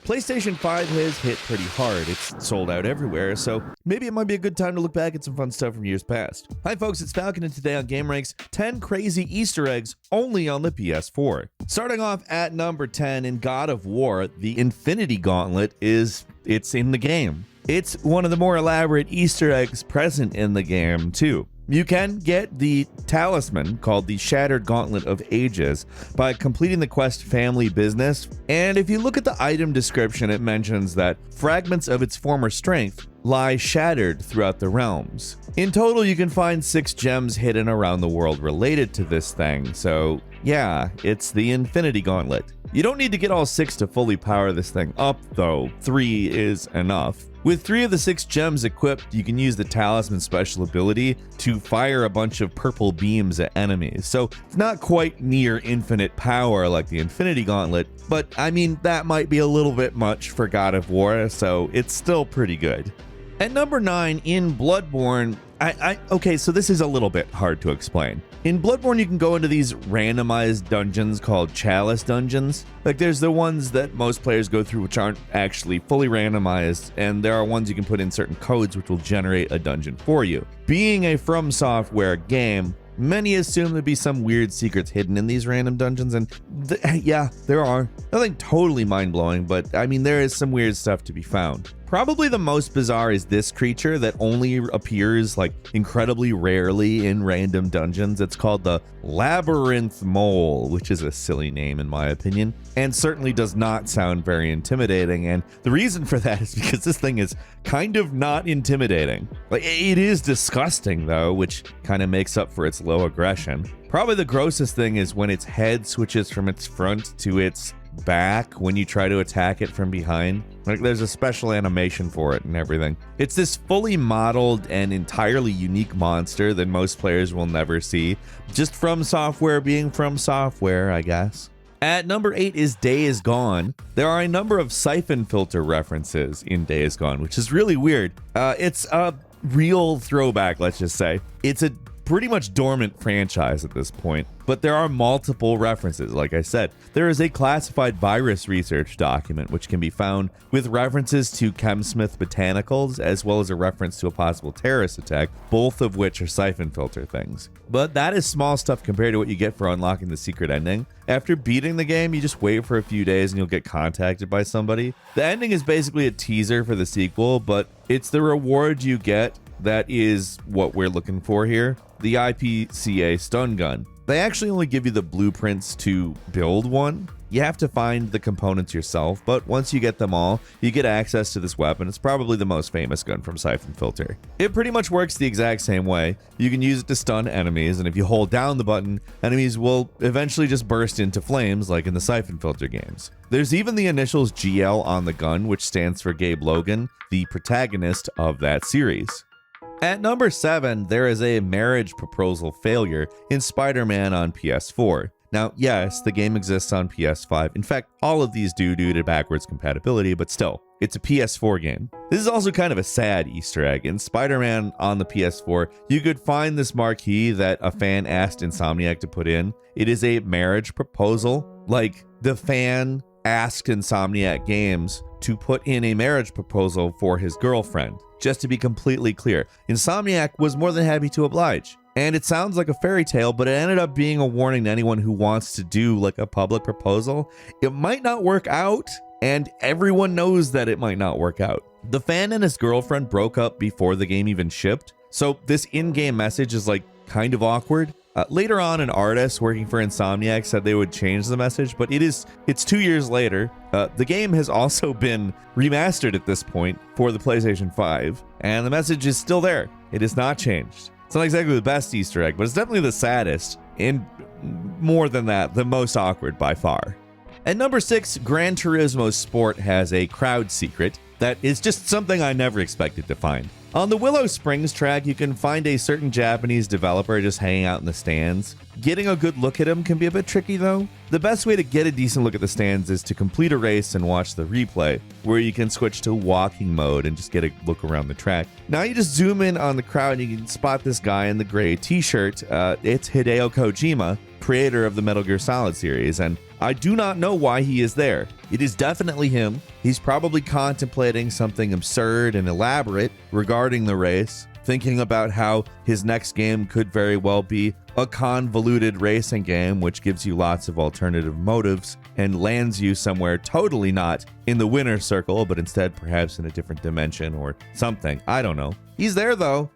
PlayStation 5 has hit pretty hard. It's sold out everywhere, so maybe it might be a good time to look back at some fun stuff from years past. Hi folks, it's Falcon, and today on gameranx, 10 crazy Easter eggs only on the PS4. Starting off at number 10, in God of War, the Infinity Gauntlet it's in the game. It's one of the more elaborate Easter eggs present in the game too. You can get the talisman called the Shattered Gauntlet of Ages by completing the quest Family Business, and if you look at the item description, it mentions that fragments of its former strength lie shattered throughout the realms. In total, you can find 6 gems hidden around the world related to this thing, so yeah, it's the Infinity Gauntlet. You don't need to get all 6 to fully power this thing up though, 3 is enough. With 3 of the 6 gems equipped, you can use the talisman special ability to fire a bunch of purple beams at enemies. So it's not quite near infinite power like the Infinity Gauntlet, but I mean, that might be a little bit much for God of War, so it's still pretty good. At number 9, in Bloodborne, okay, so this is a little bit hard to explain. In Bloodborne, you can go into these randomized dungeons called chalice dungeons. Like, there's the ones that most players go through which aren't actually fully randomized, and there are ones you can put in certain codes which will generate a dungeon for you. Being a From Software game, many assume there'd be some weird secrets hidden in these random dungeons, and yeah, there are. Nothing totally mind-blowing, but I mean, there is some weird stuff to be found. Probably the most bizarre is this creature that only appears like incredibly rarely in random dungeons. It's called the Labyrinth Mole, which is a silly name in my opinion, and certainly does not sound very intimidating. And the reason for that is because this thing is kind of not intimidating. Like, it is disgusting though, which kind of makes up for its low aggression. Probably the grossest thing is when its head switches from its front to its back when you try to attack it from behind. Like, there's a special animation for it and everything. It's this fully modeled and entirely unique monster that most players will never see. Just From Software being From Software, I guess. At number 8 is Days Gone. There are a number of siphon filter references in Days Gone, which is really weird. It's a real throwback, let's just say. It's a pretty much dormant franchise at this point, but there are multiple references. Like I said, there is a classified virus research document which can be found with references to ChemSmith botanicals as well as a reference to a possible terrorist attack, both of which are siphon filter things. But that is small stuff compared to what you get for unlocking the secret ending. After beating the game, you just wait for a few days and you'll get contacted by somebody. The ending is basically a teaser for the sequel, but it's the reward you get that is what we're looking for here. The IPCA stun gun. They actually only give you the blueprints to build one. You have to find the components yourself, but once you get them all, you get access to this weapon. It's probably the most famous gun from Siphon Filter. It pretty much works the exact same way. You can use it to stun enemies, and if you hold down the button, enemies will eventually just burst into flames like in the Siphon Filter games. There's even the initials GL on the gun, which stands for Gabe Logan, the protagonist of that series. At number 7, there is a marriage proposal failure in SpiderMan on PS4. Now, yes, the game exists on PS5. In fact, all of these do due to backwards compatibility, but still, it's a PS4 game. This is also kind of a sad Easter egg. In SpiderMan on the PS4, you could find this marquee that a fan asked Insomniac to put in. It is a marriage proposal. Like, the fan asked Insomniac Games to put in a marriage proposal for his girlfriend. Just to be completely clear, Insomniac was more than happy to oblige. And it sounds like a fairy tale, but it ended up being a warning to anyone who wants to do like a public proposal. It might not work out, and everyone knows that it might not work out. The fan and his girlfriend broke up before the game even shipped, so this in-game message is like kind of awkward. Later on, an artist working for Insomniac said they would change the message, but it's 2 years later. The game has also been remastered at this point for the PlayStation 5, and the message is still there. It has not changed. It's not exactly the best Easter egg, but it's definitely the saddest, and more than that, the most awkward by far. At number 6, Gran Turismo Sport has a crowd secret that is just something I never expected to find. On the Willow Springs track, you can find a certain Japanese developer just hanging out in the stands. Getting a good look at him can be a bit tricky though. The best way to get a decent look at the stands is to complete a race and watch the replay, where you can switch to walking mode and just get a look around the track. Now you just zoom in on the crowd and you can spot this guy in the gray t-shirt. It's Hideo Kojima, creator of the Metal Gear Solid series, and I do not know why he is there. It is definitely him. He's probably contemplating something absurd and elaborate regarding the race, thinking about how his next game could very well be a convoluted racing game, which gives you lots of alternative motives and lands you somewhere totally not in the winner's circle, but instead perhaps in a different dimension or something. I don't know. He's there though.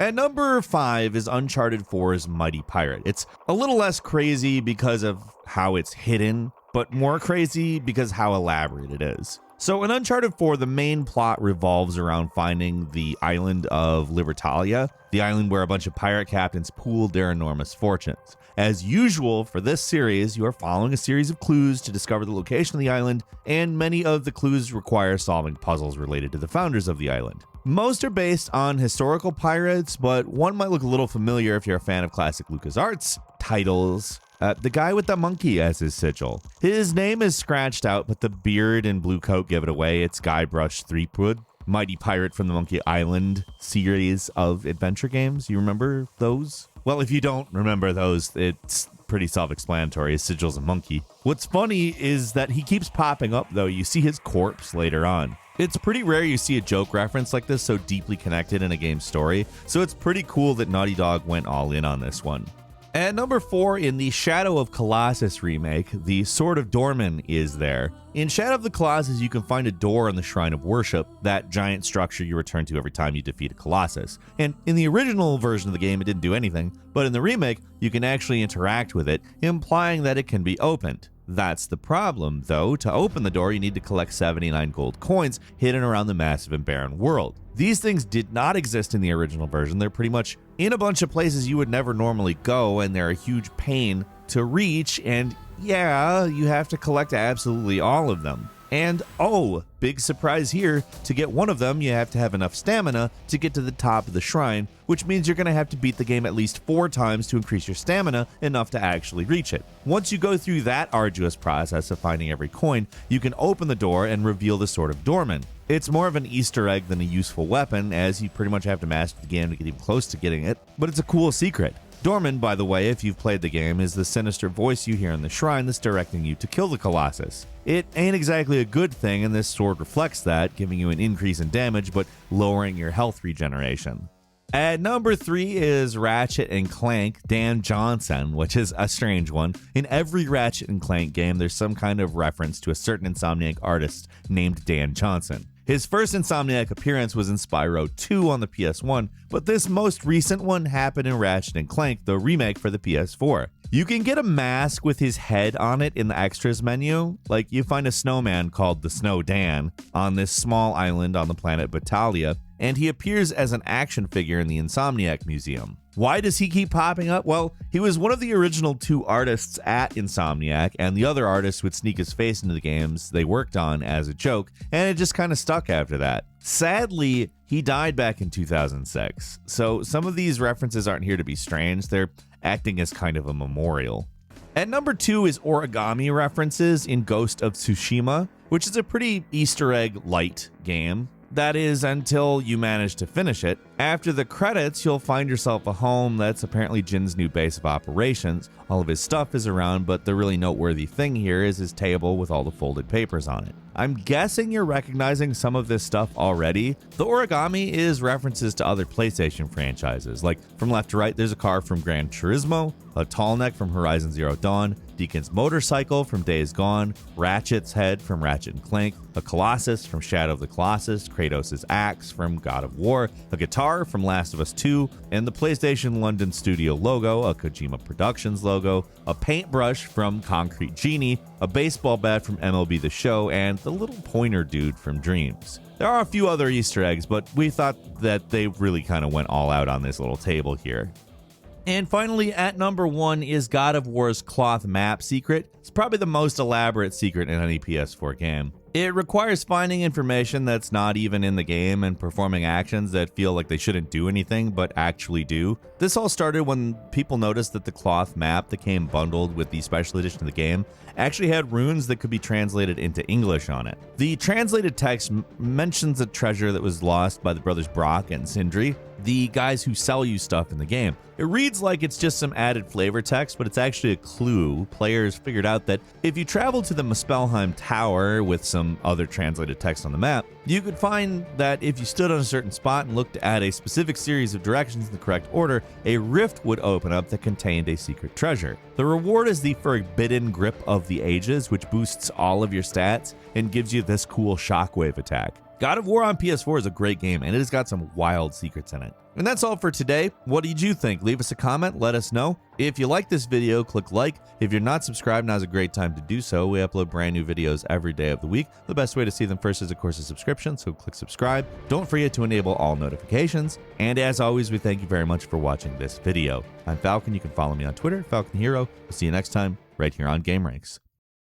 At number 5 is Uncharted 4's Mighty Pirate. It's a little less crazy because of how it's hidden, but more crazy because how elaborate it is. So in Uncharted 4, the main plot revolves around finding the island of Libertalia, the island where a bunch of pirate captains pooled their enormous fortunes. As usual for this series, you are following a series of clues to discover the location of the island, and many of the clues require solving puzzles related to the founders of the island. Most are based on historical pirates, but one might look a little familiar if you're a fan of classic LucasArts titles. The guy with the monkey as his sigil. His name is scratched out, but the beard and blue coat give it away. It's Guybrush Threepwood, mighty pirate from the Monkey Island series of adventure games. You remember those? Well, if you don't remember those, it's pretty self-explanatory. His sigil's a monkey. What's funny is that he keeps popping up, though. You see his corpse later on. It's pretty rare you see a joke reference like this so deeply connected in a game's story, so it's pretty cool that Naughty Dog went all in on this one. At number 4, in the Shadow of Colossus remake, the Sword of Dorman is there. In Shadow of the Colossus, you can find a door on the Shrine of Worship, that giant structure you return to every time you defeat a Colossus. And in the original version of the game, it didn't do anything, but in the remake, you can actually interact with it, implying that it can be opened. That's the problem, though. To open the door, you need to collect 79 gold coins hidden around the massive and barren world. These things did not exist in the original version. They're pretty much in a bunch of places you would never normally go, and they're a huge pain to reach, and yeah, you have to collect absolutely all of them. And oh, big surprise here, to get one of them, you have to have enough stamina to get to the top of the shrine, which means you're going to have to beat the game at least 4 times to increase your stamina enough to actually reach it. Once you go through that arduous process of finding every coin, you can open the door and reveal the Sword of Dorman. It's more of an Easter egg than a useful weapon, as you pretty much have to master the game to get even close to getting it, but it's a cool secret. Dorman, by the way, if you've played the game, is the sinister voice you hear in the shrine that's directing you to kill the Colossus. It ain't exactly a good thing, and this sword reflects that, giving you an increase in damage, but lowering your health regeneration. At number 3 is Ratchet and Clank Dan Johnson, which is a strange one. In every Ratchet and Clank game, there's some kind of reference to a certain Insomniac artist named Dan Johnson. His first Insomniac appearance was in Spyro 2 on the PS1, but this most recent one happened in Ratchet & Clank, the remake for the PS4. You can get a mask with his head on it in the extras menu. Like, you find a snowman called the Snow Dan on this small island on the planet Batalia, and he appears as an action figure in the Insomniac Museum. Why does he keep popping up? Well, he was one of the original 2 artists at Insomniac, and the other artist would sneak his face into the games they worked on as a joke, and it just kind of stuck after that. Sadly, he died back in 2006, so some of these references aren't here to be strange, they're acting as kind of a memorial. At number 2 is origami references in Ghost of Tsushima, which is a pretty Easter egg light game. That is, until you manage to finish it. After the credits, you'll find yourself a home that's apparently Jin's new base of operations. All of his stuff is around, but the really noteworthy thing here is his table with all the folded papers on it. I'm guessing you're recognizing some of this stuff already. The origami is references to other PlayStation franchises, like from left to right, there's a car from Gran Turismo, a tall neck from Horizon Zero Dawn, Deacon's motorcycle from Days Gone, Ratchet's head from Ratchet & Clank, a Colossus from Shadow of the Colossus, Kratos' axe from God of War, a guitar from Last of Us 2, and the PlayStation London Studio logo, a Kojima Productions logo, a paintbrush from Concrete Genie, a baseball bat from MLB The Show, and the little pointer dude from Dreams. There are a few other Easter eggs, but we thought that they really kind of went all out on this little table here. And finally, at number 1 is God of War's cloth map secret. It's probably the most elaborate secret in any PS4 game. It requires finding information that's not even in the game and performing actions that feel like they shouldn't do anything but actually do. This all started when people noticed that the cloth map that came bundled with the special edition of the game actually had runes that could be translated into English on it. The translated text mentions a treasure that was lost by the brothers Brock and Sindri. the guys who sell you stuff in the game. It reads like it's just some added flavor text, but it's actually a clue. Players figured out that if you travel to the Muspelheim Tower with some other translated text on the map, you could find that if you stood on a certain spot and looked at a specific series of directions in the correct order, a rift would open up that contained a secret treasure. The reward is the Forbidden Grip of the Ages, which boosts all of your stats and gives you this cool shockwave attack. God of War on PS4 is a great game, and it has got some wild secrets in it. And that's all for today. What did you think? Leave us a comment, let us know. If you like this video, click like. If you're not subscribed, now's a great time to do so. We upload brand new videos every day of the week. The best way to see them first is, of course, a subscription, so click subscribe. Don't forget to enable all notifications. And as always, we thank you very much for watching this video. I'm Falcon. You can follow me on Twitter, Falcon Hero. We'll see you next time, right here on GameRanx.